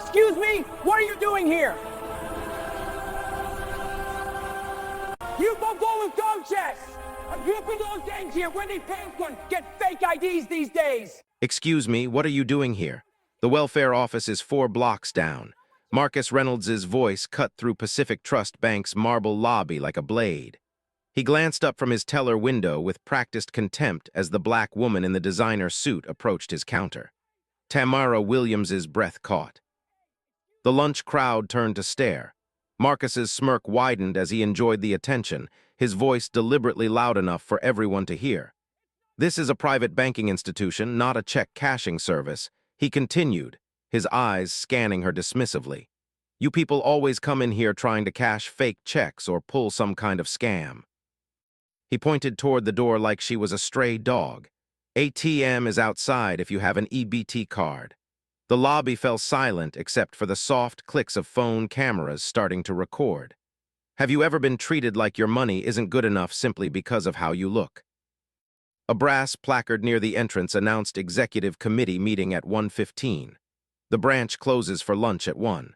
Excuse me? What are you doing here? You go with dog checks! You been those days here where they pay one get fake IDs these days! Excuse me, what are you doing here? The welfare office is 4 blocks down. Marcus Reynolds's voice cut through Pacific Trust Bank's marble lobby like a blade. He glanced up from his teller window with practiced contempt as the black woman in the designer suit approached his counter. Tamara Williams's breath caught. The lunch crowd turned to stare. Marcus's smirk widened as he enjoyed the attention, his voice deliberately loud enough for everyone to hear. This is a private banking institution, not a check cashing service, he continued, his eyes scanning her dismissively. You people always come in here trying to cash fake checks or pull some kind of scam. He pointed toward the door like she was a stray dog. ATM is outside if you have an EBT card. The lobby fell silent except for the soft clicks of phone cameras starting to record. Have you ever been treated like your money isn't good enough simply because of how you look? A brass placard near the entrance announced executive committee meeting at 1:15. The branch closes for lunch at 1.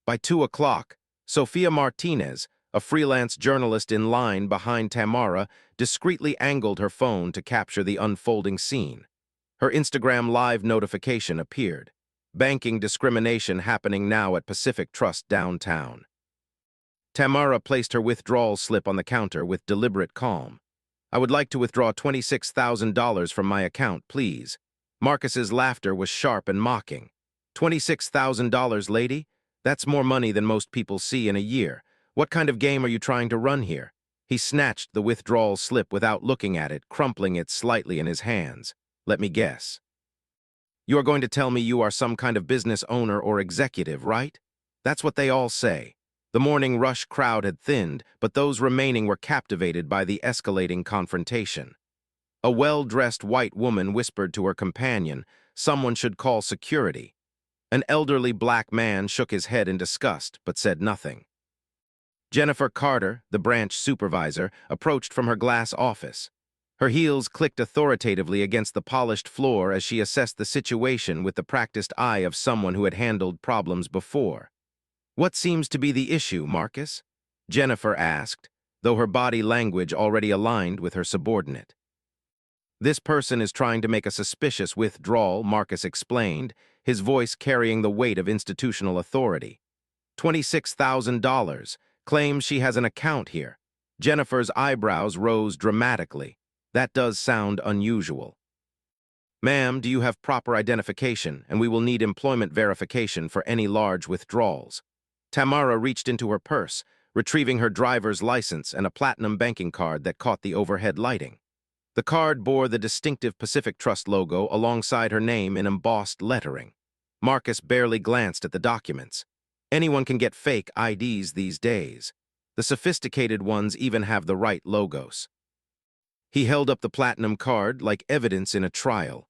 By 2 o'clock, Sophia Martinez, a freelance journalist in line behind Tamara, discreetly angled her phone to capture the unfolding scene. Her Instagram Live notification appeared. Banking discrimination happening now at Pacific Trust downtown. Tamara placed her withdrawal slip on the counter with deliberate calm. I would like to withdraw $26,000 from my account, please. Marcus's laughter was sharp and mocking. $26,000, lady? That's more money than most people see in a year. What kind of game are you trying to run here? He snatched the withdrawal slip without looking at it, crumpling it slightly in his hands. Let me guess. You are going to tell me you are some kind of business owner or executive, right? That's what they all say. The morning rush crowd had thinned, but those remaining were captivated by the escalating confrontation. A well-dressed white woman whispered to her companion, someone should call security. An elderly black man shook his head in disgust, but said nothing. Jennifer Carter, the branch supervisor, approached from her glass office. Her heels clicked authoritatively against the polished floor as she assessed the situation with the practiced eye of someone who had handled problems before. What seems to be the issue, Marcus? Jennifer asked, though her body language already aligned with her subordinate. This person is trying to make a suspicious withdrawal, Marcus explained, his voice carrying the weight of institutional authority. $26,000, claims she has an account here. Jennifer's eyebrows rose dramatically. That does sound unusual. Ma'am, do you have proper identification, and we will need employment verification for any large withdrawals. Tamara reached into her purse, retrieving her driver's license and a platinum banking card that caught the overhead lighting. The card bore the distinctive Pacific Trust logo alongside her name in embossed lettering. Marcus barely glanced at the documents. Anyone can get fake IDs these days. The sophisticated ones even have the right logos. He held up the platinum card like evidence in a trial.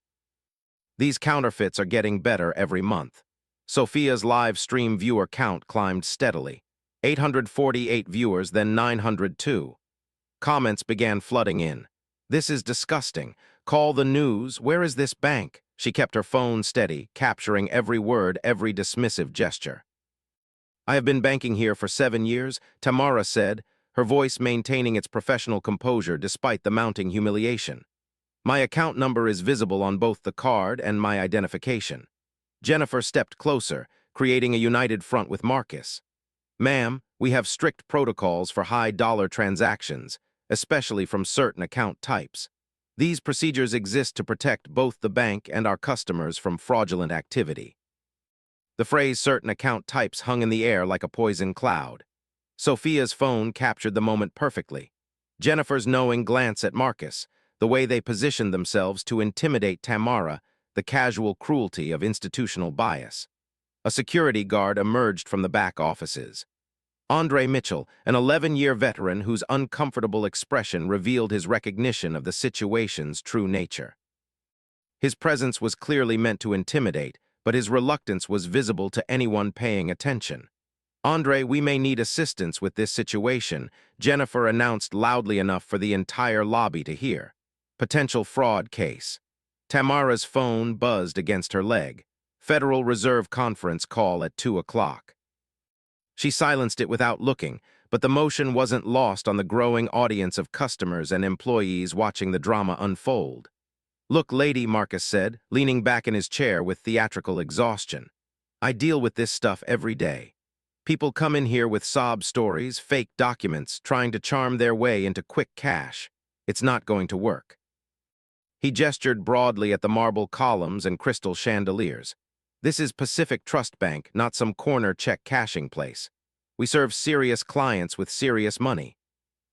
These counterfeits are getting better every month. Sophia's live stream viewer count climbed steadily. 848 viewers, then 902. Comments began flooding in. This is disgusting. Call the news. Where is this bank? She kept her phone steady, capturing every word, every dismissive gesture. I have been banking here for 7 years, Tamara said, her voice maintaining its professional composure despite the mounting humiliation. My account number is visible on both the card and my identification. Jennifer stepped closer, creating a united front with Marcus. Ma'am, we have strict protocols for high-dollar transactions, especially from certain account types. These procedures exist to protect both the bank and our customers from fraudulent activity. The phrase certain account types hung in the air like a poison cloud. Sophia's phone captured the moment perfectly. Jennifer's knowing glance at Marcus, the way they positioned themselves to intimidate Tamara, the casual cruelty of institutional bias. A security guard emerged from the back offices. Andre Mitchell, an 11-year veteran whose uncomfortable expression revealed his recognition of the situation's true nature. His presence was clearly meant to intimidate, but his reluctance was visible to anyone paying attention. Andre, we may need assistance with this situation, Jennifer announced loudly enough for the entire lobby to hear. Potential fraud case. Tamara's phone buzzed against her leg. Federal Reserve Conference call at 2 o'clock. She silenced it without looking, but the motion wasn't lost on the growing audience of customers and employees watching the drama unfold. "Look, lady," Marcus said, leaning back in his chair with theatrical exhaustion. "I deal with this stuff every day. People come in here with sob stories, fake documents, trying to charm their way into quick cash. It's not going to work." He gestured broadly at the marble columns and crystal chandeliers. "This is Pacific Trust Bank, not some corner check cashing place. We serve serious clients with serious money."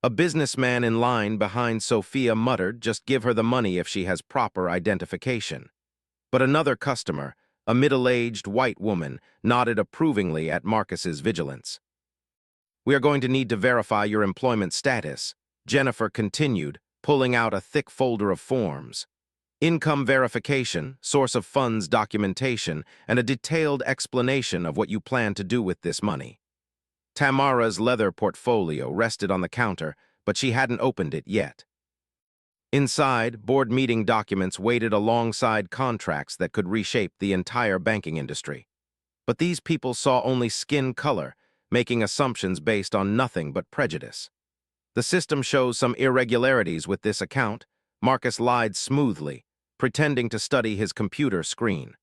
A businessman in line behind Sophia muttered, "Just give her the money if she has proper identification." But another customer, a middle-aged white woman, nodded approvingly at Marcus's vigilance. "We are going to need to verify your employment status," Jennifer continued, pulling out a thick folder of forms. "Income verification, source of funds documentation, and a detailed explanation of what you plan to do with this money." Tamara's leather portfolio rested on the counter, but she hadn't opened it yet. Inside, board meeting documents waited alongside contracts that could reshape the entire banking industry. But these people saw only skin color, making assumptions based on nothing but prejudice. "The system shows some irregularities with this account," Marcus lied smoothly, pretending to study his computer screen.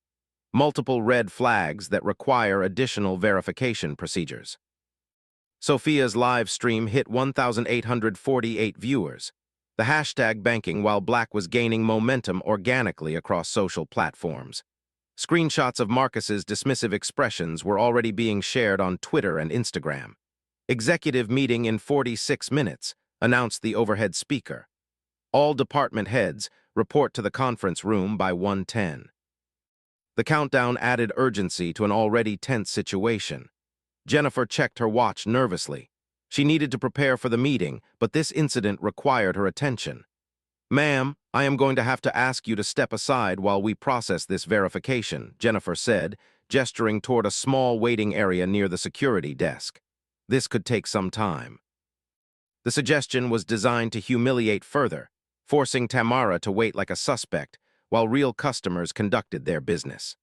"Multiple red flags that require additional verification procedures." Sophia's live stream hit 1,848 viewers. The hashtag banking while black was gaining momentum organically across social platforms. Screenshots of Marcus's dismissive expressions were already being shared on Twitter and Instagram. "Executive meeting in 46 minutes, announced the overhead speaker. "All department heads report to the conference room by 1:10. The countdown added urgency to an already tense situation. Jennifer checked her watch nervously. She needed to prepare for the meeting, but this incident required her attention. "Ma'am, I am going to have to ask you to step aside while we process this verification," Jennifer said, gesturing toward a small waiting area near the security desk. "This could take some time." The suggestion was designed to humiliate further, forcing Tamara to wait like a suspect while real customers conducted their business.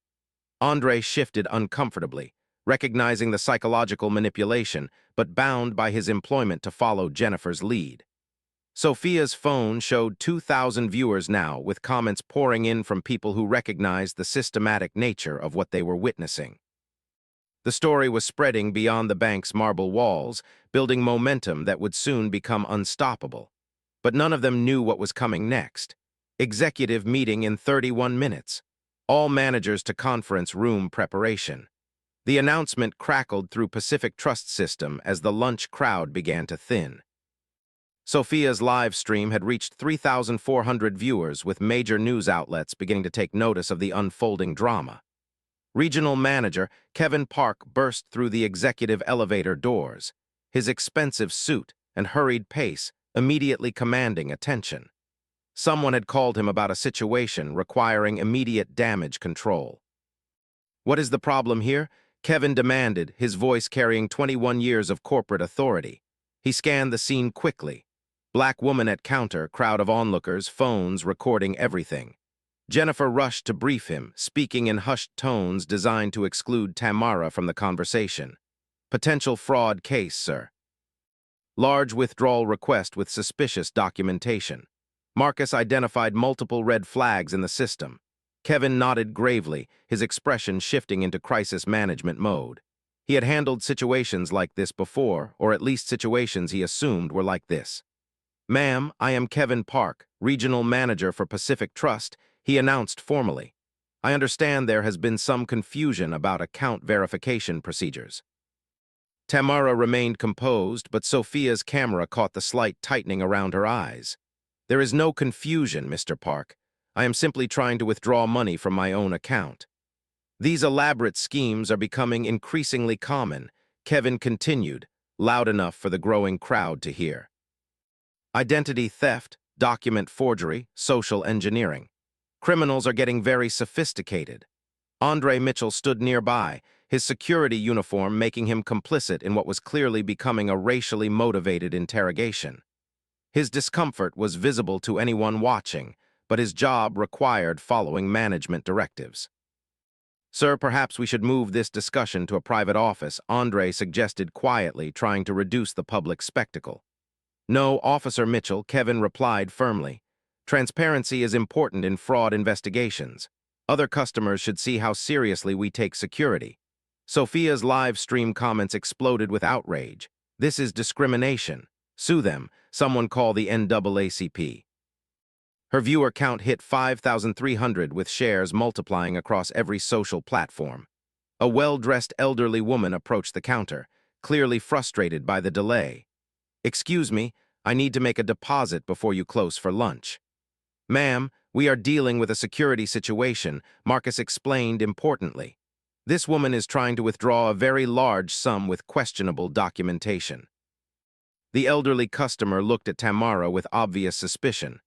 Andre shifted uncomfortably, recognizing the psychological manipulation, but bound by his employment to follow Jennifer's lead. Sophia's phone showed 2,000 viewers now, with comments pouring in from people who recognized the systematic nature of what they were witnessing. The story was spreading beyond the bank's marble walls, building momentum that would soon become unstoppable. But none of them knew what was coming next. Executive meeting in 31 minutes. All managers to conference room preparation. The announcement crackled through Pacific Trust system as the lunch crowd began to thin. Sophia's live stream had reached 3,400 viewers, with major news outlets beginning to take notice of the unfolding drama. Regional manager Kevin Park burst through the executive elevator doors, his expensive suit and hurried pace immediately commanding attention. Someone had called him about a situation requiring immediate damage control. "What is the problem here?" Kevin demanded, his voice carrying 21 years of corporate authority. He scanned the scene quickly. Black woman at counter, crowd of onlookers, phones recording everything. Jennifer rushed to brief him, speaking in hushed tones designed to exclude Tamara from the conversation. "Potential fraud case, sir. Large withdrawal request with suspicious documentation." Marcus identified multiple red flags in the system. Kevin nodded gravely, his expression shifting into crisis management mode. He had handled situations like this before, or at least situations he assumed were like this. "Ma'am, I am Kevin Park, Regional Manager for Pacific Trust," he announced formally. "I understand there has been some confusion about account verification procedures." Tamara remained composed, but Sophia's camera caught the slight tightening around her eyes. "There is no confusion, Mr. Park. I am simply trying to withdraw money from my own account." "These elaborate schemes are becoming increasingly common," Kevin continued, loud enough for the growing crowd to hear. "Identity theft, document forgery, social engineering. Criminals are getting very sophisticated." Andre Mitchell stood nearby, his security uniform making him complicit in what was clearly becoming a racially motivated interrogation. His discomfort was visible to anyone watching, but his job required following management directives. Sir, perhaps we should move this discussion to a private office, Andre suggested quietly, trying to reduce the public spectacle. No, Officer Mitchell, Kevin replied firmly. Transparency is important in fraud investigations. Other customers should see how seriously we take security. Sophia's live stream comments exploded with outrage. This is discrimination. Sue them. Someone call the NAACP. Her viewer count hit 5,300 with shares multiplying across every social platform. A well-dressed elderly woman approached the counter, clearly frustrated by the delay. "Excuse me, I need to make a deposit before you close for lunch." "Ma'am, we are dealing with a security situation," Marcus explained importantly. "This woman is trying to withdraw a very large sum with questionable documentation." The elderly customer looked at Tamara with obvious suspicion.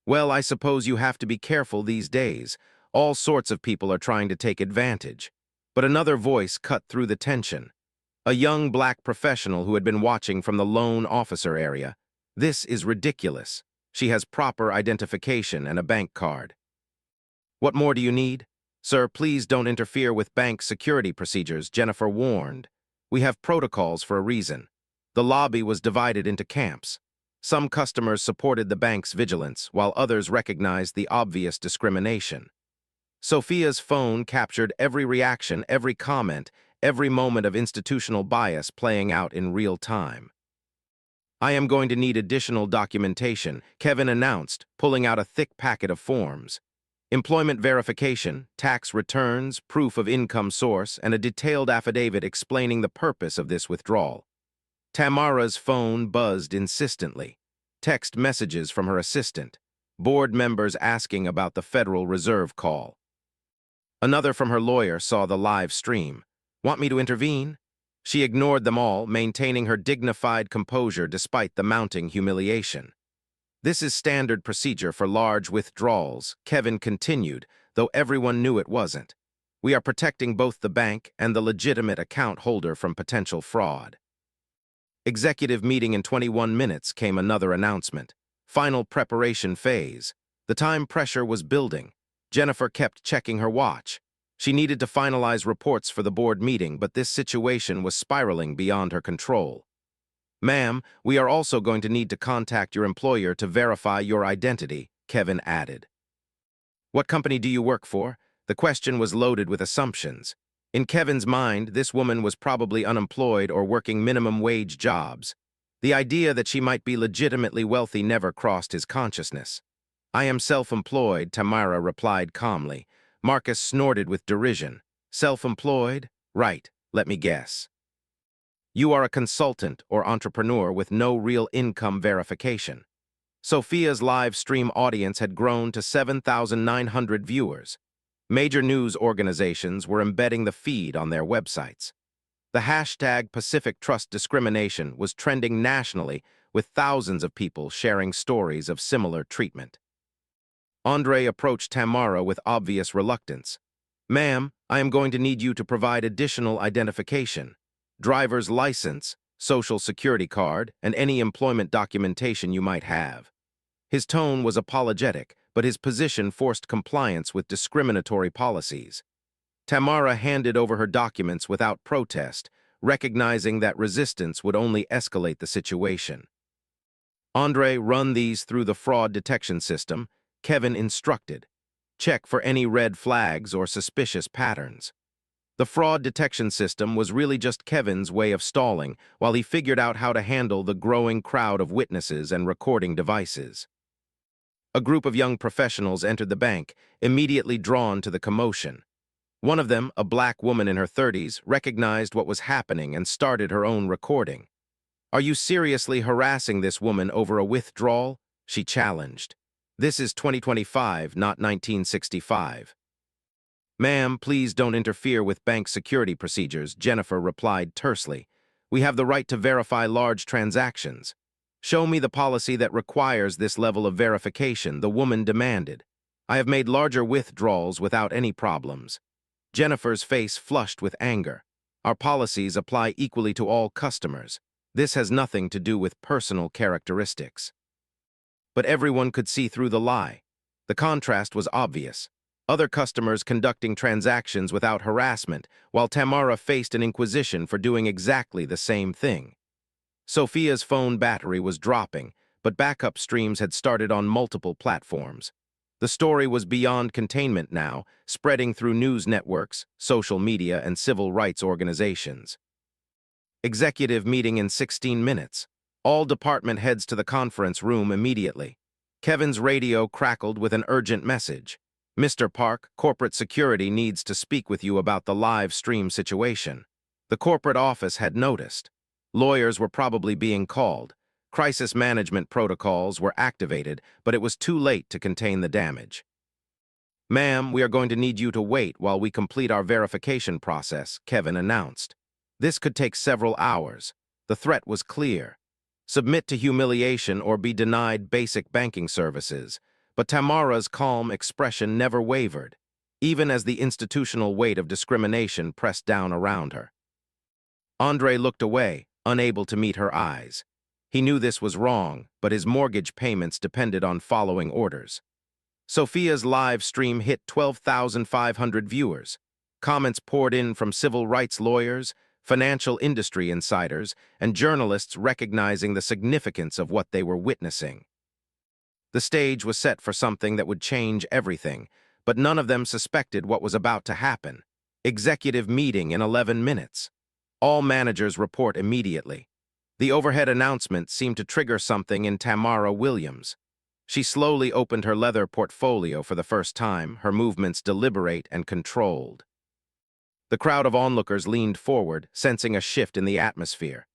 "Well, I suppose you have to be careful these days. All sorts of people are trying to take advantage." But another voice cut through the tension. A young black professional who had been watching from the lone officer area. "This is ridiculous. She has proper identification and a bank card." "What more do you need?" "Sir, please don't interfere with bank security procedures," Jennifer warned. "We have protocols for a reason." The lobby was divided into camps. Some customers supported the bank's vigilance, while others recognized the obvious discrimination. Sophia's phone captured every reaction, every comment, every moment of institutional bias playing out in real time. "I am going to need additional documentation," Kevin announced, pulling out a thick packet of forms. Employment verification, tax returns, proof of income source, and a detailed affidavit explaining the purpose of this withdrawal. Tamara's phone buzzed insistently. Text messages from her assistant. Board members asking about the Federal Reserve call. Another from her lawyer saw the live stream. "Want me to intervene?" She ignored them all, maintaining her dignified composure despite the mounting humiliation. "This is standard procedure for large withdrawals," Kevin continued, though everyone knew it wasn't. "We are protecting both the bank and the legitimate account holder from potential fraud." Executive meeting in 21 minutes came another announcement. Final preparation phase. The time pressure was building. Jennifer kept checking her watch. She needed to finalize reports for the board meeting, but this situation was spiraling beyond her control. "Ma'am, we are also going to need to contact your employer to verify your identity," Kevin added. "What company do you work for?" The question was loaded with assumptions. In Kevin's mind, this woman was probably unemployed or working minimum wage jobs. The idea that she might be legitimately wealthy never crossed his consciousness. "I am self-employed," Tamara replied calmly. Marcus snorted with derision. "Self-employed? Right, let me guess. You are a consultant or entrepreneur with no real income verification." Sophia's live stream audience had grown to 7,900 viewers. Major news organizations were embedding the feed on their websites. The hashtag Pacific Trust Discrimination was trending nationally, with thousands of people sharing stories of similar treatment. Andre approached Tamara with obvious reluctance. "Ma'am, I am going to need you to provide additional identification. Driver's license, social security card, and any employment documentation you might have." His tone was apologetic, but his position forced compliance with discriminatory policies. Tamara handed over her documents without protest, recognizing that resistance would only escalate the situation. "Andre, run these through the fraud detection system," Kevin instructed. "Check for any red flags or suspicious patterns." The fraud detection system was really just Kevin's way of stalling while he figured out how to handle the growing crowd of witnesses and recording devices. A group of young professionals entered the bank, immediately drawn to the commotion. One of them, a black woman in her 30s, recognized what was happening and started her own recording. "Are you seriously harassing this woman over a withdrawal?" she challenged. "This is 2025, not 1965. "Ma'am, please don't interfere with bank security procedures," Jennifer replied tersely. "We have the right to verify large transactions." "Show me the policy that requires this level of verification," the woman demanded. "I have made larger withdrawals without any problems." Jennifer's face flushed with anger. "Our policies apply equally to all customers. This has nothing to do with personal characteristics." But everyone could see through the lie. The contrast was obvious. other customers conducting transactions without harassment, while Tamara faced an inquisition for doing exactly the same thing. Sophia's phone battery was dropping, but backup streams had started on multiple platforms. The story was beyond containment now, spreading through news networks, social media, and civil rights organizations. Executive meeting in 16 minutes. All department heads to the conference room immediately. Kevin's radio crackled with an urgent message. Mr. Park, corporate security needs to speak with you about the live stream situation. The corporate office had noticed. Lawyers were probably being called. Crisis management protocols were activated, but it was too late to contain the damage. Ma'am, we are going to need you to wait while we complete our verification process, Kevin announced. This could take several hours. The threat was clear. Submit to humiliation or be denied basic banking services. But Tamara's calm expression never wavered, even as the institutional weight of discrimination pressed down around her. Andre looked away, unable to meet her eyes. He knew this was wrong, but his mortgage payments depended on following orders. Sophia's live stream hit 12,500 viewers. Comments poured in from civil rights lawyers, financial industry insiders, and journalists recognizing the significance of what they were witnessing. The stage was set for something that would change everything, but none of them suspected what was about to happen. Executive meeting in 11 minutes. All managers report immediately. The overhead announcement seemed to trigger something in Tamara Williams. She slowly opened her leather portfolio for the first time, her movements deliberate and controlled. The crowd of onlookers leaned forward, sensing a shift in the atmosphere.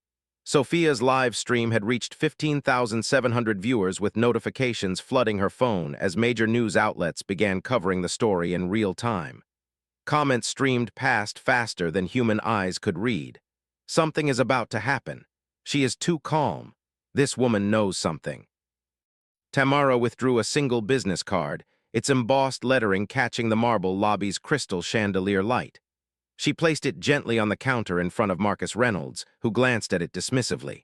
Sophia's live stream had reached 15,700 viewers with notifications flooding her phone as major news outlets began covering the story in real time. Comments streamed past faster than human eyes could read. Something is about to happen. She is too calm. This woman knows something. Tamara withdrew a single business card, its embossed lettering catching the marble lobby's crystal chandelier light. She placed it gently on the counter in front of Marcus Reynolds, who glanced at it dismissively.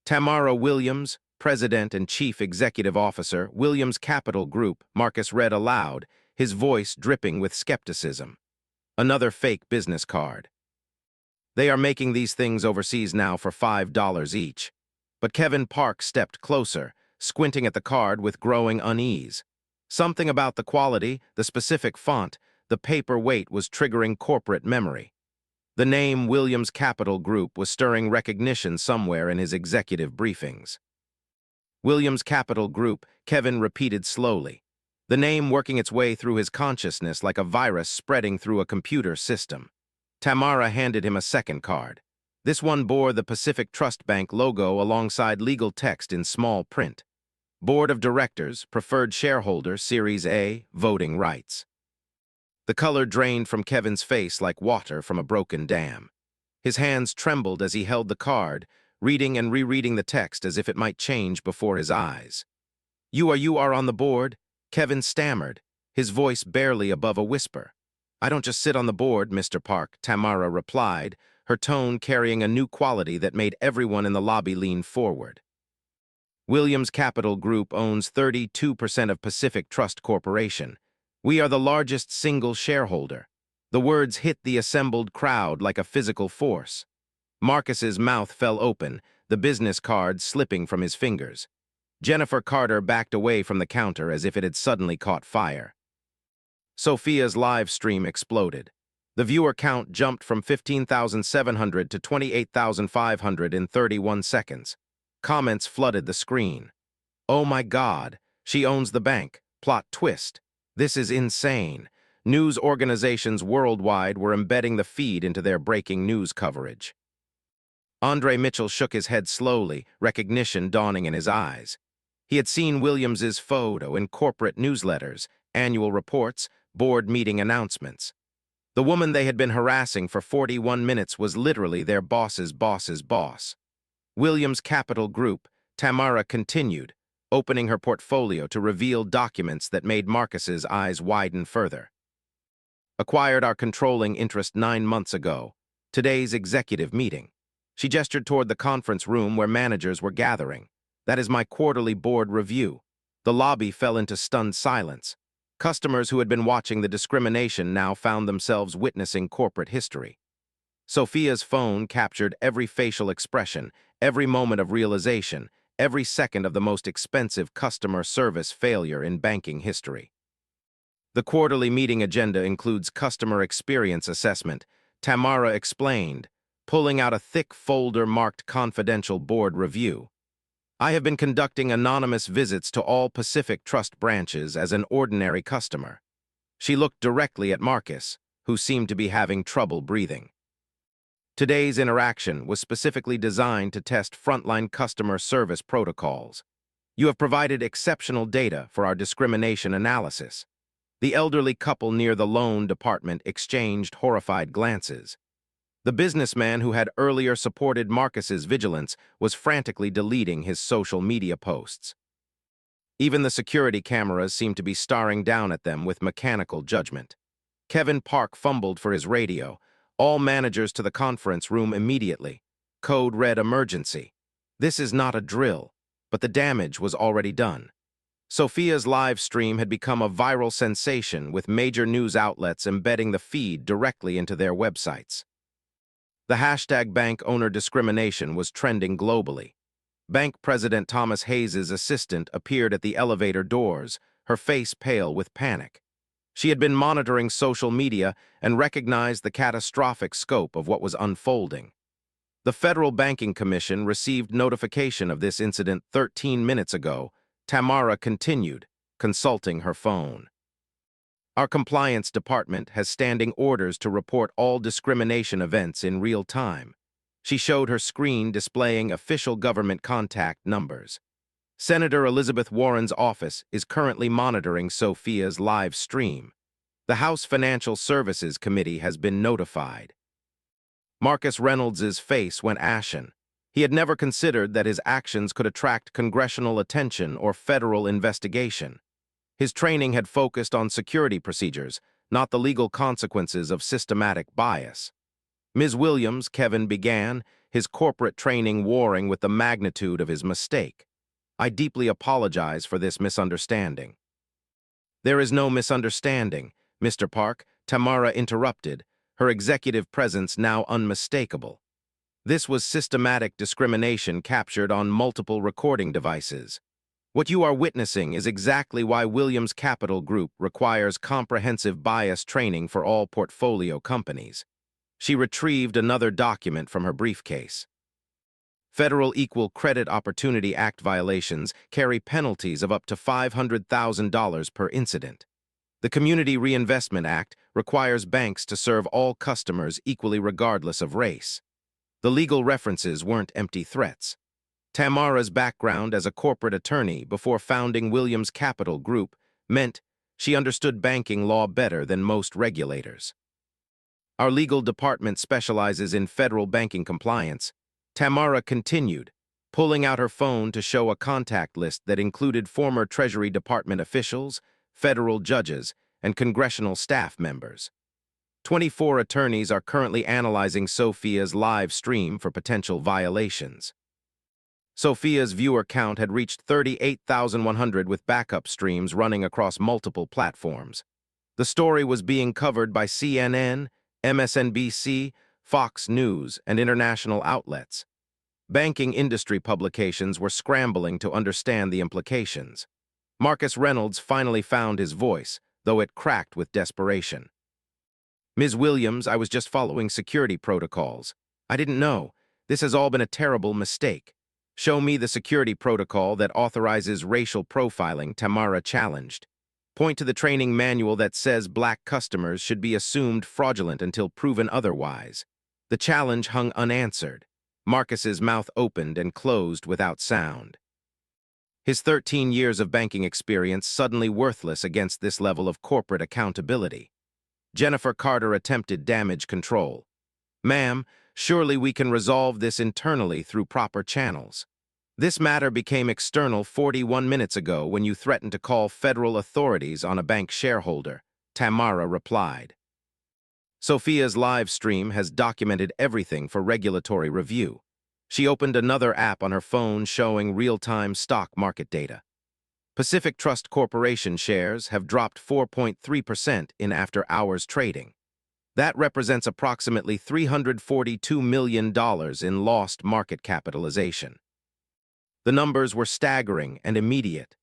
Tamara Williams, President and Chief Executive Officer, Williams Capital Group, Marcus read aloud, his voice dripping with skepticism. Another fake business card. They are making these things overseas now for $5 each. But Kevin Park stepped closer, squinting at the card with growing unease. Something about the quality, the specific font, the paper weight was triggering corporate memory. The name Williams Capital Group was stirring recognition somewhere in his executive briefings. Williams Capital Group, Kevin repeated slowly, the name working its way through his consciousness like a virus spreading through a computer system. Tamara handed him a second card. This one bore the Pacific Trust Bank logo alongside legal text in small print. Board of Directors, Preferred Shareholder, Series A, Voting Rights. The color drained from Kevin's face like water from a broken dam. His hands trembled as he held the card, reading and rereading the text as if it might change before his eyes. You are on the board?" Kevin stammered, his voice barely above a whisper. "I don't just sit on the board, Mr. Park," Tamara replied, her tone carrying a new quality that made everyone in the lobby lean forward. Williams Capital Group owns 32% of Pacific Trust Corporation. We are the largest single shareholder. The words hit the assembled crowd like a physical force. Marcus's mouth fell open, the business card slipping from his fingers. Jennifer Carter backed away from the counter as if it had suddenly caught fire. Sophia's live stream exploded. The viewer count jumped from 15,700 to 28,500 in 31 seconds. Comments flooded the screen. "Oh my God, she owns the bank. Plot twist. This is insane." News organizations worldwide were embedding the feed into their breaking news coverage. Andre Mitchell shook his head slowly, recognition dawning in his eyes. He had seen Williams's photo in corporate newsletters, annual reports, board meeting announcements. The woman they had been harassing for 41 minutes was literally their boss's boss's boss. Williams Capital Group, Tamara continued, opening her portfolio to reveal documents that made Marcus's eyes widen further. Acquired our controlling interest 9 months ago. Today's executive meeting. She gestured toward the conference room where managers were gathering. That is my quarterly board review. The lobby fell into stunned silence. Customers who had been watching the discrimination now found themselves witnessing corporate history. Sophia's phone captured every facial expression, every moment of realization, every second of the most expensive customer service failure in banking history. The quarterly meeting agenda includes customer experience assessment, Tamara explained, pulling out a thick folder marked confidential board review. I have been conducting anonymous visits to all Pacific Trust branches as an ordinary customer. She looked directly at Marcus, who seemed to be having trouble breathing. Today's interaction was specifically designed to test frontline customer service protocols. You have provided exceptional data for our discrimination analysis. The elderly couple near the loan department exchanged horrified glances. The businessman who had earlier supported Marcus's vigilance was frantically deleting his social media posts. Even the security cameras seemed to be staring down at them with mechanical judgment. Kevin Park fumbled for his radio. All managers to the conference room immediately. Code red emergency. This is not a drill, but the damage was already done. Sophia's live stream had become a viral sensation with major news outlets embedding the feed directly into their websites. The hashtag bank owner discrimination was trending globally. Bank President Thomas Hayes's assistant appeared at the elevator doors, her face pale with panic. She had been monitoring social media and recognized the catastrophic scope of what was unfolding. The Federal Banking Commission received notification of this incident 13 minutes ago. Tamara continued, consulting her phone. Our compliance department has standing orders to report all discrimination events in real time. She showed her screen displaying official government contact numbers. Senator Elizabeth Warren's office is currently monitoring Sophia's live stream. The House Financial Services Committee has been notified. Marcus Reynolds's face went ashen. He had never considered that his actions could attract congressional attention or federal investigation. His training had focused on security procedures, not the legal consequences of systematic bias. Ms. Williams, Kevin began, his corporate training warring with the magnitude of his mistake. I deeply apologize for this misunderstanding. There is no misunderstanding, Mr. Park, Tamara interrupted, her executive presence now unmistakable. This was systematic discrimination captured on multiple recording devices. What you are witnessing is exactly why Williams Capital Group requires comprehensive bias training for all portfolio companies. She retrieved another document from her briefcase. Federal Equal Credit Opportunity Act violations carry penalties of up to $500,000 per incident. The Community Reinvestment Act requires banks to serve all customers equally regardless of race. The legal references weren't empty threats. Tamara's background as a corporate attorney before founding Williams Capital Group meant she understood banking law better than most regulators. Our legal department specializes in federal banking compliance. Tamara continued, pulling out her phone to show a contact list that included former Treasury Department officials, federal judges, and congressional staff members. 24 attorneys are currently analyzing Sophia's live stream for potential violations. Sophia's viewer count had reached 38,100 with backup streams running across multiple platforms. The story was being covered by CNN, MSNBC, Fox News, and international outlets. Banking industry publications were scrambling to understand the implications. Marcus Reynolds finally found his voice, though it cracked with desperation. Ms. Williams, I was just following security protocols. I didn't know. This has all been a terrible mistake. Show me the security protocol that authorizes racial profiling, Tamara challenged. Point to the training manual that says black customers should be assumed fraudulent until proven otherwise. The challenge hung unanswered. Marcus's mouth opened and closed without sound. His 13 years of banking experience suddenly worthless against this level of corporate accountability. Jennifer Carter attempted damage control. Ma'am, surely we can resolve this internally through proper channels. This matter became external 41 minutes ago when you threatened to call federal authorities on a bank shareholder, Tamara replied. Sophia's live stream has documented everything for regulatory review. She opened another app on her phone showing real-time stock market data. Pacific Trust Corporation shares have dropped 4.3% in after-hours trading. That represents approximately $342 million in lost market capitalization. The numbers were staggering and immediate.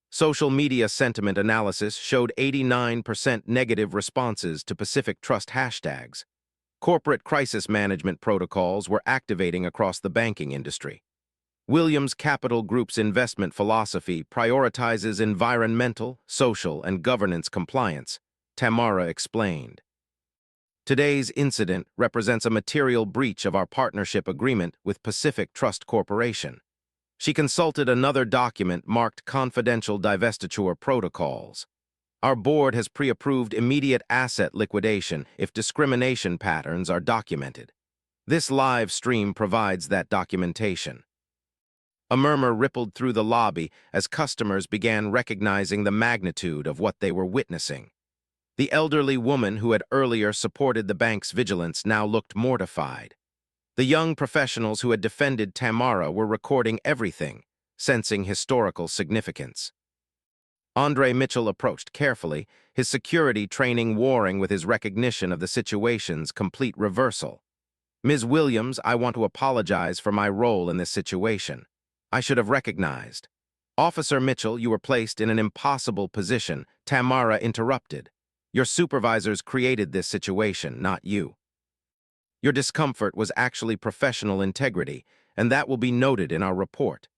Social media sentiment analysis showed 89% negative responses to Pacific Trust hashtags. Corporate crisis management protocols were activating across the banking industry. Williams Capital Group's investment philosophy prioritizes environmental, social, and governance compliance, Tamara explained. Today's incident represents a material breach of our partnership agreement with Pacific Trust Corporation. She consulted another document marked Confidential Divestiture Protocols. Our board has pre-approved immediate asset liquidation if discrimination patterns are documented. This live stream provides that documentation. A murmur rippled through the lobby as customers began recognizing the magnitude of what they were witnessing. The elderly woman who had earlier supported the bank's vigilance now looked mortified. The young professionals who had defended Tamara were recording everything, sensing historical significance. Andre Mitchell approached carefully, his security training warring with his recognition of the situation's complete reversal. Ms. Williams, I want to apologize for my role in this situation. I should have recognized. Officer Mitchell, you were placed in an impossible position, Tamara interrupted. Your supervisors created this situation, not you. Your discomfort was actually professional integrity, and that will be noted in our report.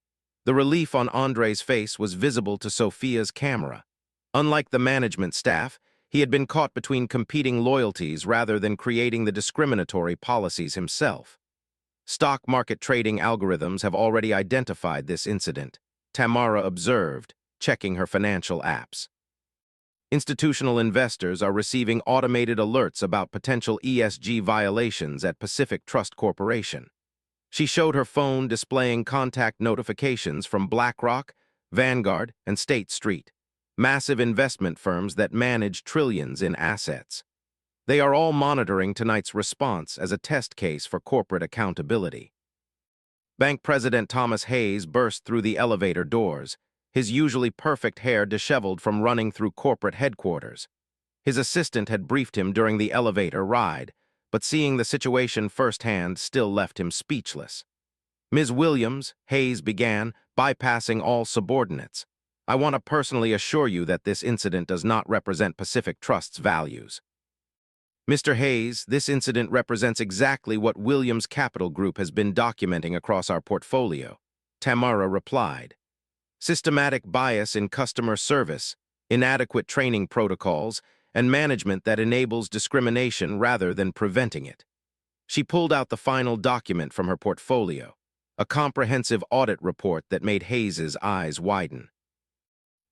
The relief on Andre's face was visible to Sophia's camera. Unlike the management staff, he had been caught between competing loyalties rather than creating the discriminatory policies himself. Stock market trading algorithms have already identified this incident, Tamara observed, checking her financial apps. Institutional investors are receiving automated alerts about potential ESG violations at Pacific Trust Corporation. She showed her phone displaying contact notifications from BlackRock, Vanguard, and State Street, massive investment firms that manage trillions in assets. They are all monitoring tonight's response as a test case for corporate accountability. Bank President Thomas Hayes burst through the elevator doors, his usually perfect hair disheveled from running through corporate headquarters. His assistant had briefed him during the elevator ride, but seeing the situation firsthand still left him speechless. Ms. Williams, Hayes began, bypassing all subordinates. I want to personally assure you that this incident does not represent Pacific Trust's values. Mr. Hayes, this incident represents exactly what Williams Capital Group has been documenting across our portfolio, Tamara replied. Systematic bias in customer service, inadequate training protocols, and management that enables discrimination rather than preventing it. She pulled out the final document from her portfolio, a comprehensive audit report that made Hayes's eyes widen.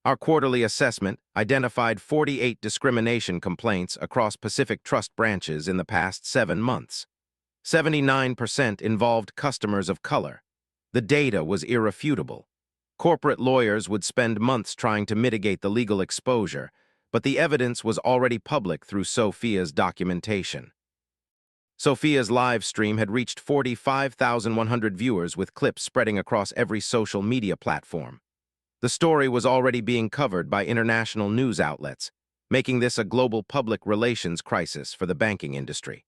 Our quarterly assessment identified 48 discrimination complaints across Pacific Trust branches in the past 7 months. 79% involved customers of color. The data was irrefutable. Corporate lawyers would spend months trying to mitigate the legal exposure, but the evidence was already public through Sophia's documentation. Sophia's live stream had reached 45,100 viewers with clips spreading across every social media platform. The story was already being covered by international news outlets, making this a global public relations crisis for the banking industry.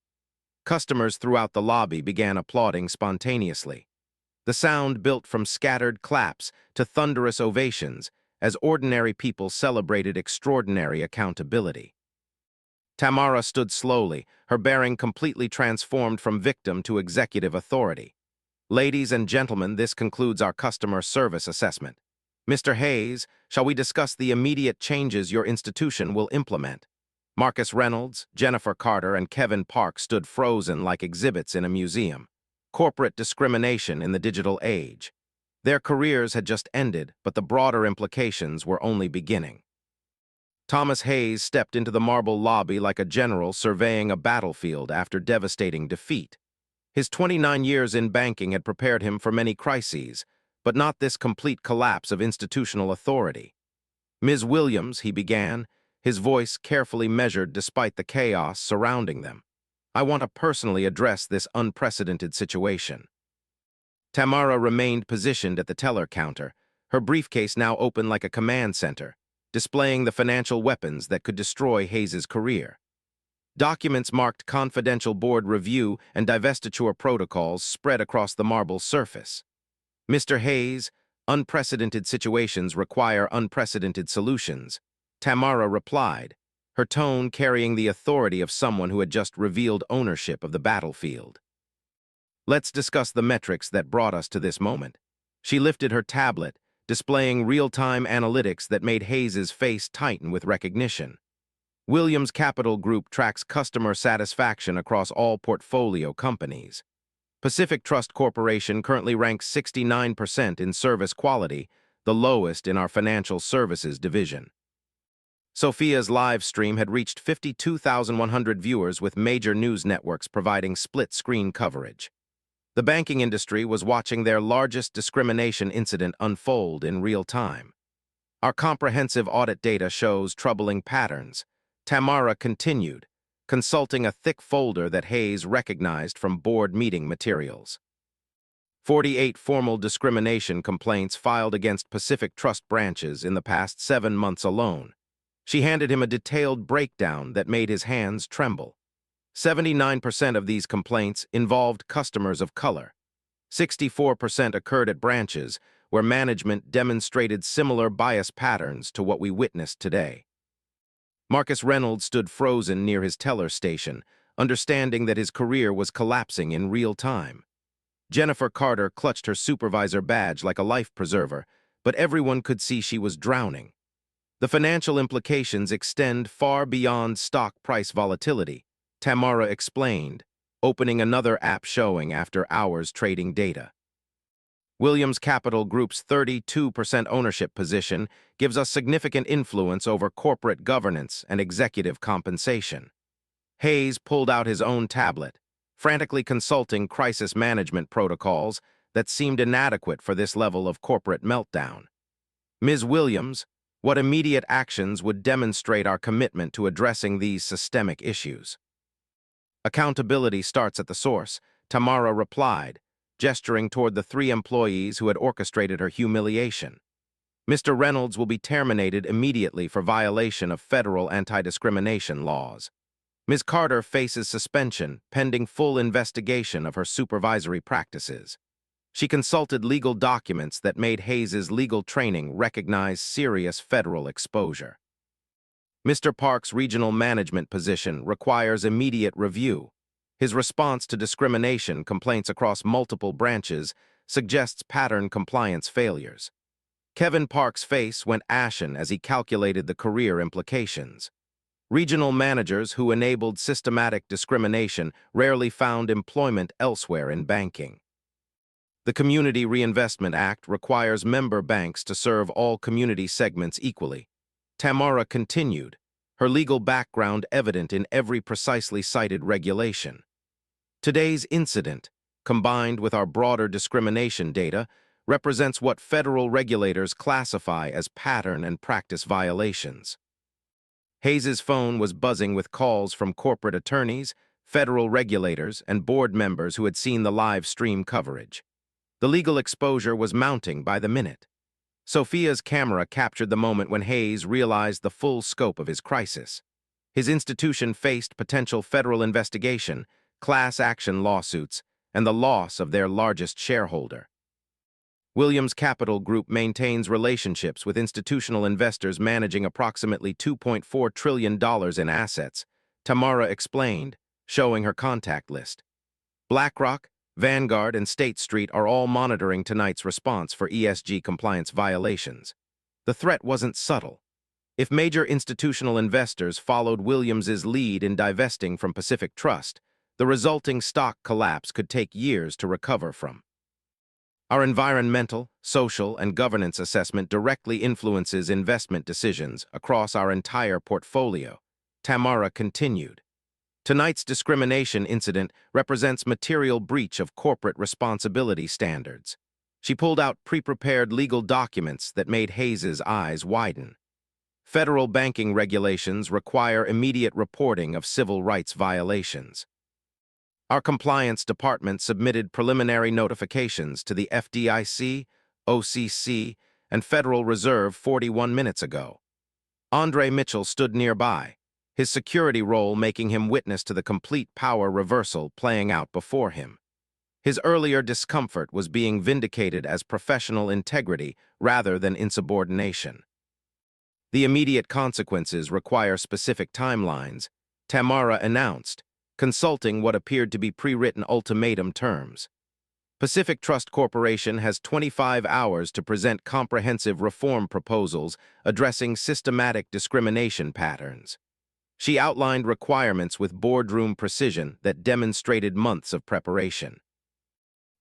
Customers throughout the lobby began applauding spontaneously. The sound built from scattered claps to thunderous ovations as ordinary people celebrated extraordinary accountability. Tamara stood slowly, her bearing completely transformed from victim to executive authority. Ladies and gentlemen, this concludes our customer service assessment. Mr. Hayes, shall we discuss the immediate changes your institution will implement? Marcus Reynolds, Jennifer Carter, and Kevin Park stood frozen like exhibits in a museum. Corporate discrimination in the digital age. Their careers had just ended, but the broader implications were only beginning. Thomas Hayes stepped into the marble lobby like a general surveying a battlefield after devastating defeat. His 29 years in banking had prepared him for many crises, but not this complete collapse of institutional authority. Ms. Williams, he began, his voice carefully measured despite the chaos surrounding them. I want to personally address this unprecedented situation. Tamara remained positioned at the teller counter, her briefcase now open like a command center, displaying the financial weapons that could destroy Hayes' career. Documents marked confidential board review and divestiture protocols spread across the marble surface. Mr. Hayes, unprecedented situations require unprecedented solutions, Tamara replied, her tone carrying the authority of someone who had just revealed ownership of the battlefield. Let's discuss the metrics that brought us to this moment. She lifted her tablet, displaying real-time analytics that made Hayes' face tighten with recognition. Williams Capital Group tracks customer satisfaction across all portfolio companies. Pacific Trust Corporation currently ranks 69% in service quality, the lowest in our financial services division. Sophia's live stream had reached 52,100 viewers with major news networks providing split-screen coverage. The banking industry was watching their largest discrimination incident unfold in real time. Our comprehensive audit data shows troubling patterns. Tamara continued, consulting a thick folder that Hayes recognized from board meeting materials. 48 formal discrimination complaints filed against Pacific Trust branches in the past 7 months alone. She handed him a detailed breakdown that made his hands tremble. 79% of these complaints involved customers of color. 64% occurred at branches where management demonstrated similar bias patterns to what we witnessed today. Marcus Reynolds stood frozen near his teller station, understanding that his career was collapsing in real time. Jennifer Carter clutched her supervisor badge like a life preserver, but everyone could see she was drowning. The financial implications extend far beyond stock price volatility, Tamara explained, opening another app showing after hours trading data. Williams Capital Group's 32% ownership position gives us significant influence over corporate governance and executive compensation. Hayes pulled out his own tablet, frantically consulting crisis management protocols that seemed inadequate for this level of corporate meltdown. Ms. Williams, what immediate actions would demonstrate our commitment to addressing these systemic issues? Accountability starts at the source, Tamara replied, gesturing toward the 3 employees who had orchestrated her humiliation. Mr. Reynolds will be terminated immediately for violation of federal anti-discrimination laws. Ms. Carter faces suspension pending full investigation of her supervisory practices. She consulted legal documents that made Hayes' legal training recognize serious federal exposure. Mr. Park's regional management position requires immediate review. His response to discrimination complaints across multiple branches suggests pattern compliance failures. Kevin Park's face went ashen as he calculated the career implications. Regional managers who enabled systematic discrimination rarely found employment elsewhere in banking. The Community Reinvestment Act requires member banks to serve all community segments equally. Tamara continued, her legal background evident in every precisely cited regulation. Today's incident, combined with our broader discrimination data, represents what federal regulators classify as pattern and practice violations. Hayes' phone was buzzing with calls from corporate attorneys, federal regulators, and board members who had seen the live stream coverage. The legal exposure was mounting by the minute. Sophia's camera captured the moment when Hayes realized the full scope of his crisis. His institution faced potential federal investigation, class action lawsuits, and the loss of their largest shareholder. Williams Capital Group maintains relationships with institutional investors managing approximately $2.4 trillion in assets, Tamara explained, showing her contact list. BlackRock, Vanguard, and State Street are all monitoring tonight's response for ESG compliance violations. The threat wasn't subtle. If major institutional investors followed Williams's lead in divesting from Pacific Trust, the resulting stock collapse could take years to recover from. Our environmental, social, and governance assessment directly influences investment decisions across our entire portfolio, Tamara continued. Tonight's discrimination incident represents material breach of corporate responsibility standards. She pulled out pre-prepared legal documents that made Hayes' eyes widen. Federal banking regulations require immediate reporting of civil rights violations. Our compliance department submitted preliminary notifications to the FDIC, OCC, and Federal Reserve 41 minutes ago. Andre Mitchell stood nearby, his security role making him witness to the complete power reversal playing out before him. His earlier discomfort was being vindicated as professional integrity rather than insubordination. The immediate consequences require specific timelines, Tamara announced, consulting what appeared to be pre-written ultimatum terms. Pacific Trust Corporation has 25 hours to present comprehensive reform proposals addressing systematic discrimination patterns. She outlined requirements with boardroom precision that demonstrated months of preparation.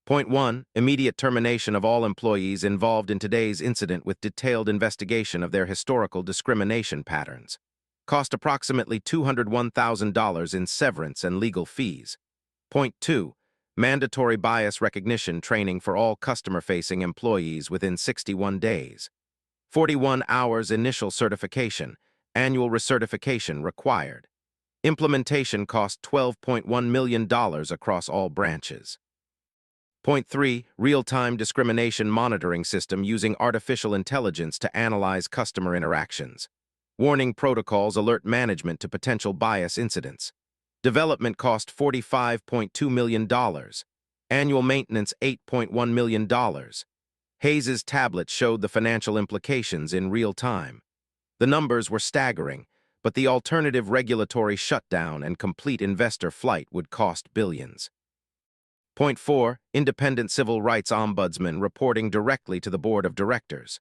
Point 1. Immediate termination of all employees involved in today's incident with detailed investigation of their historical discrimination patterns. Cost approximately $201,000 in severance and legal fees. Point 2. Mandatory bias recognition training for all customer-facing employees within 61 days. 41 hours initial certification, annual recertification required. Implementation cost $12.1 million across all branches. Point 3. Real-time discrimination monitoring system using artificial intelligence to analyze customer interactions. Warning protocols alert management to potential bias incidents. Development cost $45.2 million. Annual maintenance $8.1 million. Hayes's tablet showed the financial implications in real time. The numbers were staggering, but the alternative regulatory shutdown and complete investor flight would cost billions. Point 4. Independent civil rights ombudsman reporting directly to the board of directors.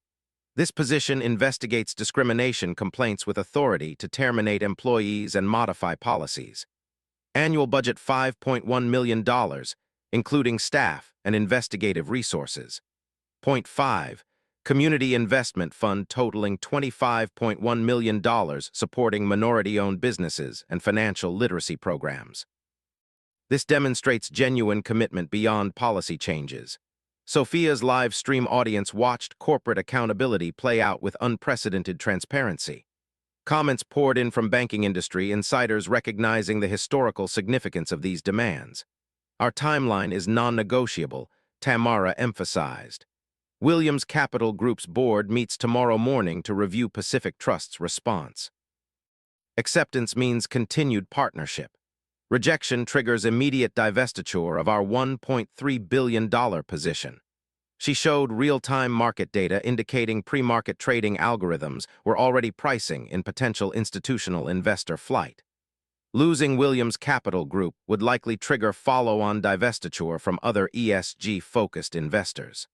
This position investigates discrimination complaints with authority to terminate employees and modify policies. Annual budget $5.1 million, including staff and investigative resources. Point 5. Community Investment Fund totaling $25.1 million supporting minority-owned businesses and financial literacy programs. This demonstrates genuine commitment beyond policy changes. Sophia's live stream audience watched corporate accountability play out with unprecedented transparency. Comments poured in from banking industry insiders recognizing the historical significance of these demands. Our timeline is non-negotiable, Tamara emphasized. Williams Capital Group's board meets tomorrow morning to review Pacific Trust's response. Acceptance means continued partnership. Rejection triggers immediate divestiture of our $1.3 billion position. She showed real-time market data indicating pre-market trading algorithms were already pricing in potential institutional investor flight. Losing Williams Capital Group would likely trigger follow-on divestiture from other ESG-focused investors.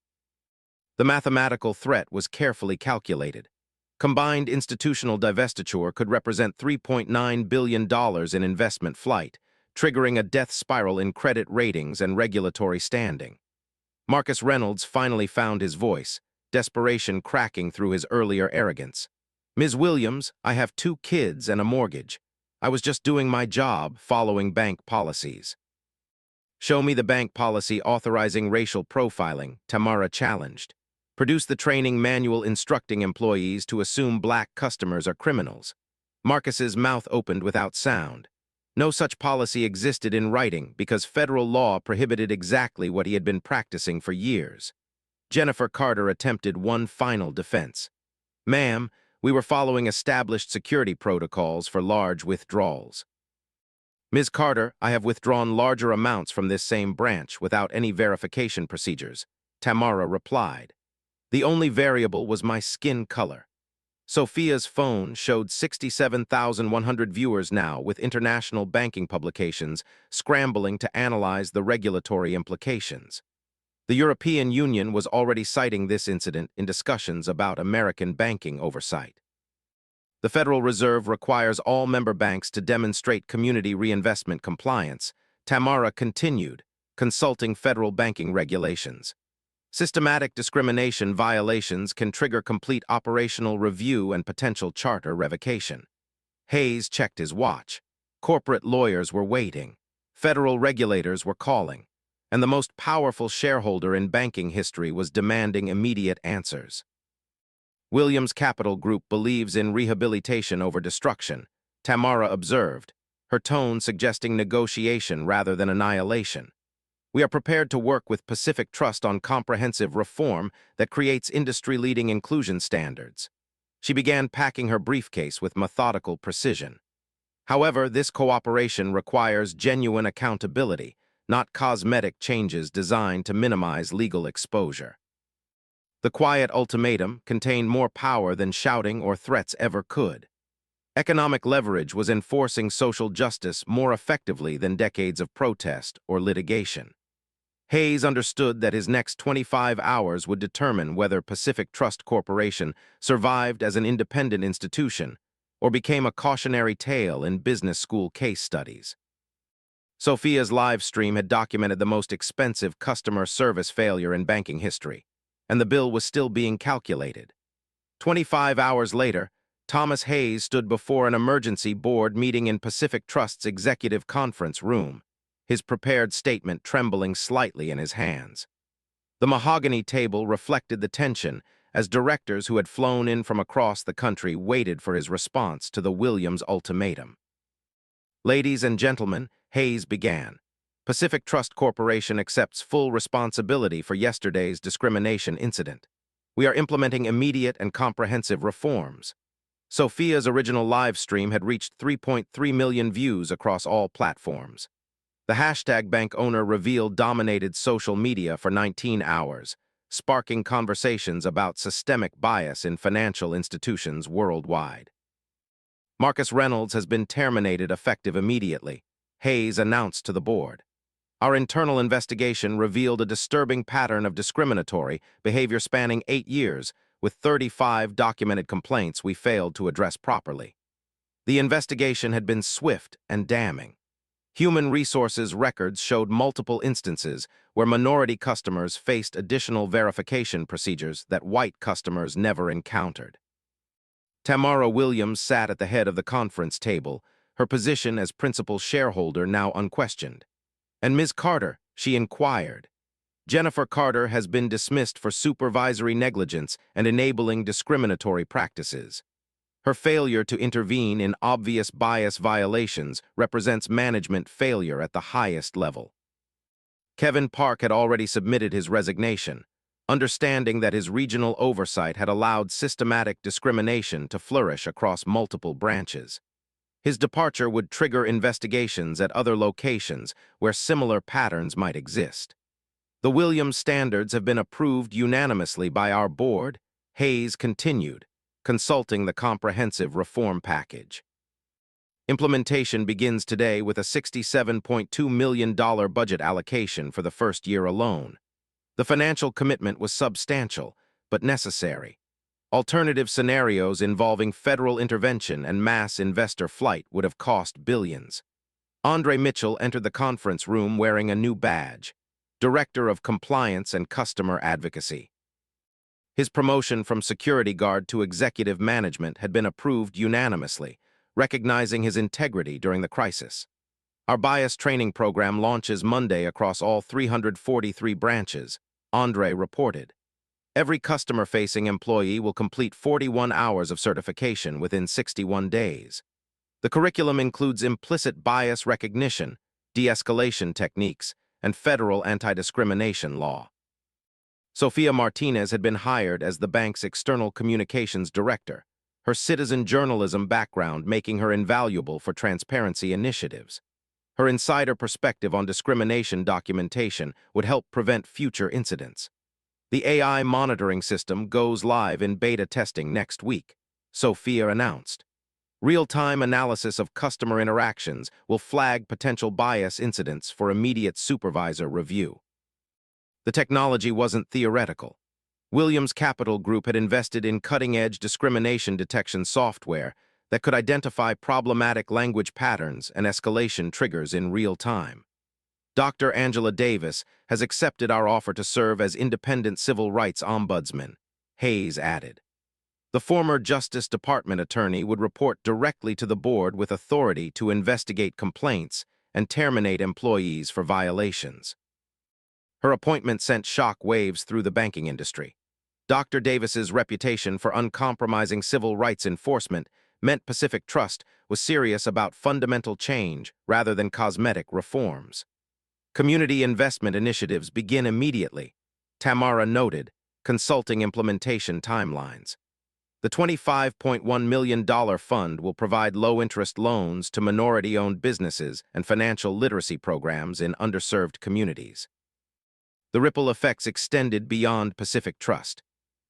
The mathematical threat was carefully calculated. Combined institutional divestiture could represent $3.9 billion in investment flight, triggering a death spiral in credit ratings and regulatory standing. Marcus Reynolds finally found his voice, desperation cracking through his earlier arrogance. Ms. Williams, I have 2 kids and a mortgage. I was just doing my job following bank policies. Show me the bank policy authorizing racial profiling, Tamara challenged. Produce the training manual instructing employees to assume black customers are criminals. Marcus's mouth opened without sound. No such policy existed in writing because federal law prohibited exactly what he had been practicing for years. Jennifer Carter attempted one final defense. Ma'am, we were following established security protocols for large withdrawals. Ms. Carter, I have withdrawn larger amounts from this same branch without any verification procedures, Tamara replied. The only variable was my skin color. Sophia's phone showed 67,100 viewers now with international banking publications scrambling to analyze the regulatory implications. The European Union was already citing this incident in discussions about American banking oversight. The Federal Reserve requires all member banks to demonstrate community reinvestment compliance, Tamara continued, consulting federal banking regulations. Systematic discrimination violations can trigger complete operational review and potential charter revocation. Hayes checked his watch. Corporate lawyers were waiting. Federal regulators were calling. And the most powerful shareholder in banking history was demanding immediate answers. Williams Capital Group believes in rehabilitation over destruction, Tamara observed, her tone suggesting negotiation rather than annihilation. We are prepared to work with Pacific Trust on comprehensive reform that creates industry-leading inclusion standards. She began packing her briefcase with methodical precision. However, this cooperation requires genuine accountability, not cosmetic changes designed to minimize legal exposure. The quiet ultimatum contained more power than shouting or threats ever could. Economic leverage was enforcing social justice more effectively than decades of protest or litigation. Hayes understood that his next 25 hours would determine whether Pacific Trust Corporation survived as an independent institution or became a cautionary tale in business school case studies. Sophia's live stream had documented the most expensive customer service failure in banking history, and the bill was still being calculated. 25 hours later, Thomas Hayes stood before an emergency board meeting in Pacific Trust's executive conference room, his prepared statement trembling slightly in his hands. The mahogany table reflected the tension as directors who had flown in from across the country waited for his response to the Williams ultimatum. Ladies and gentlemen, Hayes began. Pacific Trust Corporation accepts full responsibility for yesterday's discrimination incident. We are implementing immediate and comprehensive reforms. Sophia's original live stream had reached 3.3 million views across all platforms. The hashtag bank owner reveal dominated social media for 19 hours, sparking conversations about systemic bias in financial institutions worldwide. Marcus Reynolds has been terminated effective immediately, Hayes announced to the board. Our internal investigation revealed a disturbing pattern of discriminatory behavior spanning 8 years, with 35 documented complaints we failed to address properly. The investigation had been swift and damning. Human resources records showed multiple instances where minority customers faced additional verification procedures that white customers never encountered. Tamara Williams sat at the head of the conference table, her position as principal shareholder now unquestioned. "And Ms. Carter," she inquired. "Jennifer Carter has been dismissed for supervisory negligence and enabling discriminatory practices. Her failure to intervene in obvious bias violations represents management failure at the highest level." Kevin Park had already submitted his resignation, understanding that his regional oversight had allowed systematic discrimination to flourish across multiple branches. His departure would trigger investigations at other locations where similar patterns might exist. "The Williams standards have been approved unanimously by our board," Hayes continued, consulting the comprehensive reform package. Implementation begins today with a $67.2 million budget allocation for the first year alone. The financial commitment was substantial, but necessary. Alternative scenarios involving federal intervention and mass investor flight would have cost billions. Andre Mitchell entered the conference room wearing a new badge, Director of Compliance and Customer Advocacy. His promotion from security guard to executive management had been approved unanimously, recognizing his integrity during the crisis. "Our bias training program launches Monday across all 343 branches," Andre reported. "Every customer-facing employee will complete 41 hours of certification within 61 days. The curriculum includes implicit bias recognition, de-escalation techniques, and federal anti-discrimination law." Sophia Martinez had been hired as the bank's external communications director, her citizen journalism background making her invaluable for transparency initiatives. Her insider perspective on discrimination documentation would help prevent future incidents. "The AI monitoring system goes live in beta testing next week," Sophia announced. "Real-time analysis of customer interactions will flag potential bias incidents for immediate supervisor review." The technology wasn't theoretical. Williams Capital Group had invested in cutting-edge discrimination detection software that could identify problematic language patterns and escalation triggers in real time. Dr. Angela Davis has accepted our offer to serve as independent civil rights ombudsman, Hayes added. The former Justice Department attorney would report directly to the board with authority to investigate complaints and terminate employees for violations. Her appointment sent shockwaves through the banking industry. Dr. Davis's reputation for uncompromising civil rights enforcement meant Pacific Trust was serious about fundamental change rather than cosmetic reforms. Community investment initiatives begin immediately, Tamara noted, consulting implementation timelines. The $25.1 million fund will provide low-interest loans to minority-owned businesses and financial literacy programs in underserved communities. The ripple effects extended beyond Pacific Trust.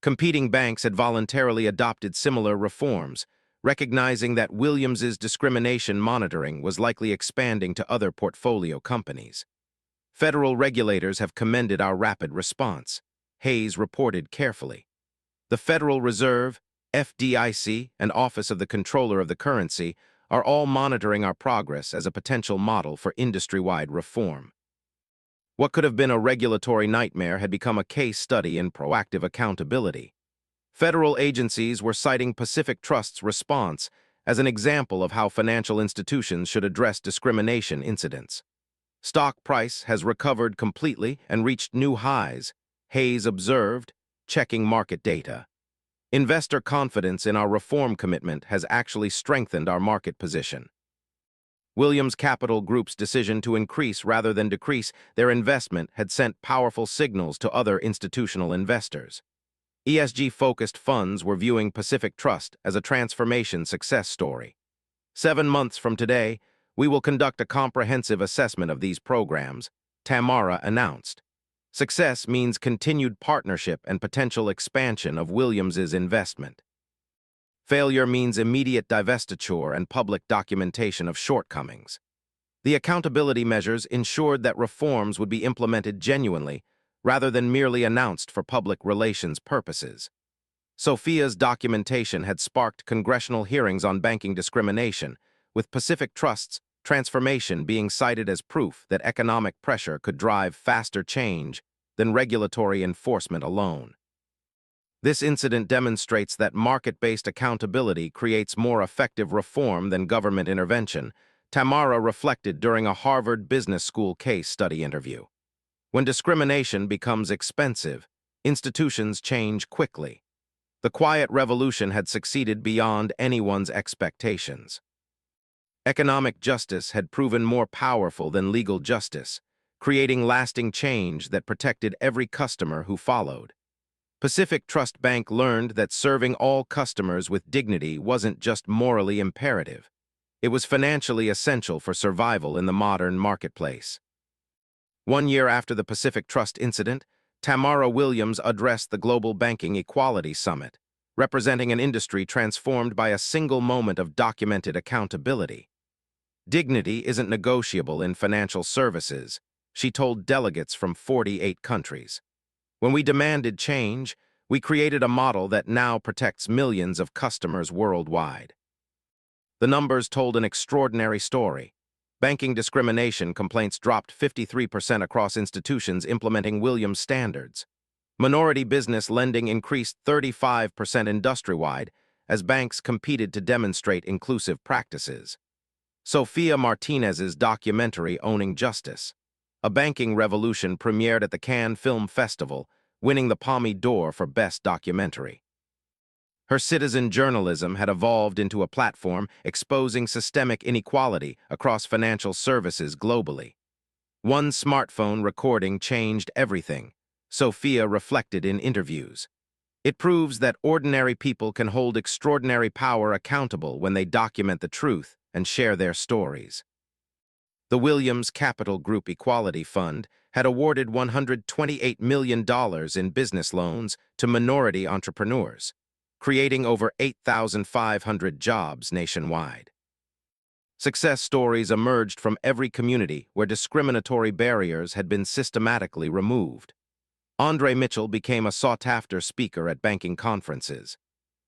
Competing banks had voluntarily adopted similar reforms, recognizing that Williams's discrimination monitoring was likely expanding to other portfolio companies. Federal regulators have commended our rapid response, Hayes reported carefully. The Federal Reserve, FDIC, and Office of the Comptroller of the Currency are all monitoring our progress as a potential model for industry-wide reform. What could have been a regulatory nightmare had become a case study in proactive accountability. Federal agencies were citing Pacific Trust's response as an example of how financial institutions should address discrimination incidents. Stock price has recovered completely and reached new highs, Hayes observed, checking market data. Investor confidence in our reform commitment has actually strengthened our market position. Williams Capital Group's decision to increase rather than decrease their investment had sent powerful signals to other institutional investors. ESG-focused funds were viewing Pacific Trust as a transformation success story. 7 months from today, we will conduct a comprehensive assessment of these programs, Tamara announced. Success means continued partnership and potential expansion of Williams's investment. Failure means immediate divestiture and public documentation of shortcomings. The accountability measures ensured that reforms would be implemented genuinely rather than merely announced for public relations purposes. Sophia's documentation had sparked congressional hearings on banking discrimination, with Pacific Trust's transformation being cited as proof that economic pressure could drive faster change than regulatory enforcement alone. This incident demonstrates that market-based accountability creates more effective reform than government intervention, Tamara reflected during a Harvard Business School case study interview. When discrimination becomes expensive, institutions change quickly. The quiet revolution had succeeded beyond anyone's expectations. Economic justice had proven more powerful than legal justice, creating lasting change that protected every customer who followed. Pacific Trust Bank learned that serving all customers with dignity wasn't just morally imperative. It was financially essential for survival in the modern marketplace. 1 year after the Pacific Trust incident, Tamara Williams addressed the Global Banking Equality Summit, representing an industry transformed by a single moment of documented accountability. Dignity isn't negotiable in financial services, she told delegates from 48 countries. When we demanded change, we created a model that now protects millions of customers worldwide. The numbers told an extraordinary story. Banking discrimination complaints dropped 53% across institutions implementing Williams standards. Minority business lending increased 35% industry-wide as banks competed to demonstrate inclusive practices. Sofia Martinez's documentary Owning Justice, a banking revolution, premiered at the Cannes Film Festival, winning the Palme d'Or for Best Documentary. Her citizen journalism had evolved into a platform exposing systemic inequality across financial services globally. One smartphone recording changed everything, Sofia reflected in interviews. It proves that ordinary people can hold extraordinary power accountable when they document the truth and share their stories. The Williams Capital Group Equality Fund had awarded $128 million in business loans to minority entrepreneurs, creating over 8,500 jobs nationwide. Success stories emerged from every community where discriminatory barriers had been systematically removed. Andre Mitchell became a sought-after speaker at banking conferences.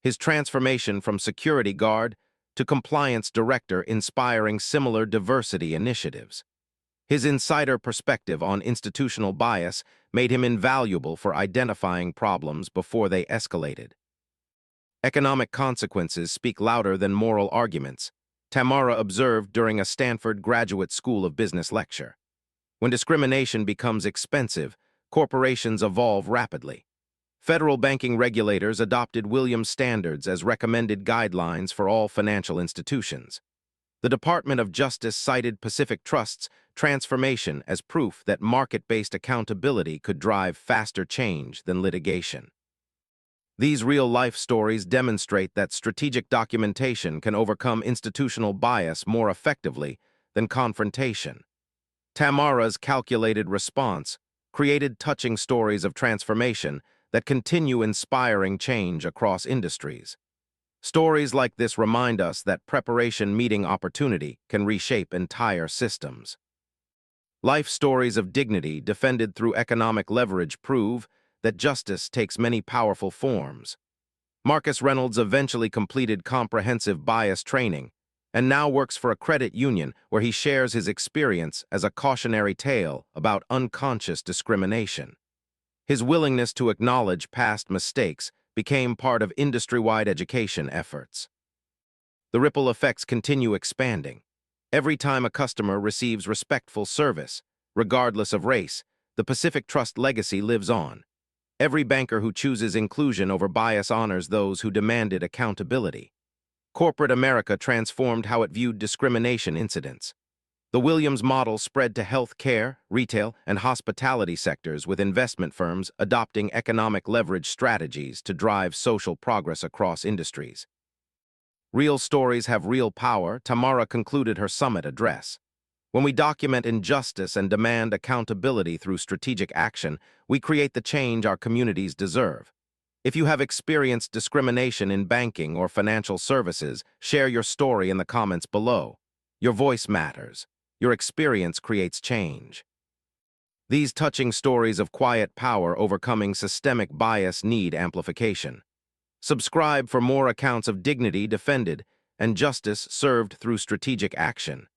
His transformation from security guard to compliance director inspiring similar diversity initiatives. His insider perspective on institutional bias made him invaluable for identifying problems before they escalated. Economic consequences speak louder than moral arguments, Tamara observed during a Stanford Graduate School of Business lecture. When discrimination becomes expensive, corporations evolve rapidly. Federal banking regulators adopted Williams standards as recommended guidelines for all financial institutions. The Department of Justice cited Pacific Trust's transformation as proof that market-based accountability could drive faster change than litigation. These real-life stories demonstrate that strategic documentation can overcome institutional bias more effectively than confrontation. Tamara's calculated response created touching stories of transformation that continue inspiring change across industries. Stories like this remind us that preparation meeting opportunity can reshape entire systems. Life stories of dignity defended through economic leverage prove that justice takes many powerful forms. Marcus Reynolds eventually completed comprehensive bias training and now works for a credit union where he shares his experience as a cautionary tale about unconscious discrimination. His willingness to acknowledge past mistakes became part of industry-wide education efforts. The ripple effects continue expanding. Every time a customer receives respectful service, regardless of race, the Pacific Trust legacy lives on. Every banker who chooses inclusion over bias honors those who demanded accountability. Corporate America transformed how it viewed discrimination incidents. The Williams model spread to health care, retail, and hospitality sectors, with investment firms adopting economic leverage strategies to drive social progress across industries. Real stories have real power, Tamara concluded her summit address. When we document injustice and demand accountability through strategic action, we create the change our communities deserve. If you have experienced discrimination in banking or financial services, share your story in the comments below. Your voice matters. Your experience creates change. These touching stories of quiet power overcoming systemic bias need amplification. Subscribe for more accounts of dignity defended and justice served through strategic action.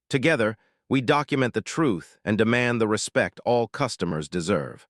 Together, we document the truth and demand the respect all customers deserve.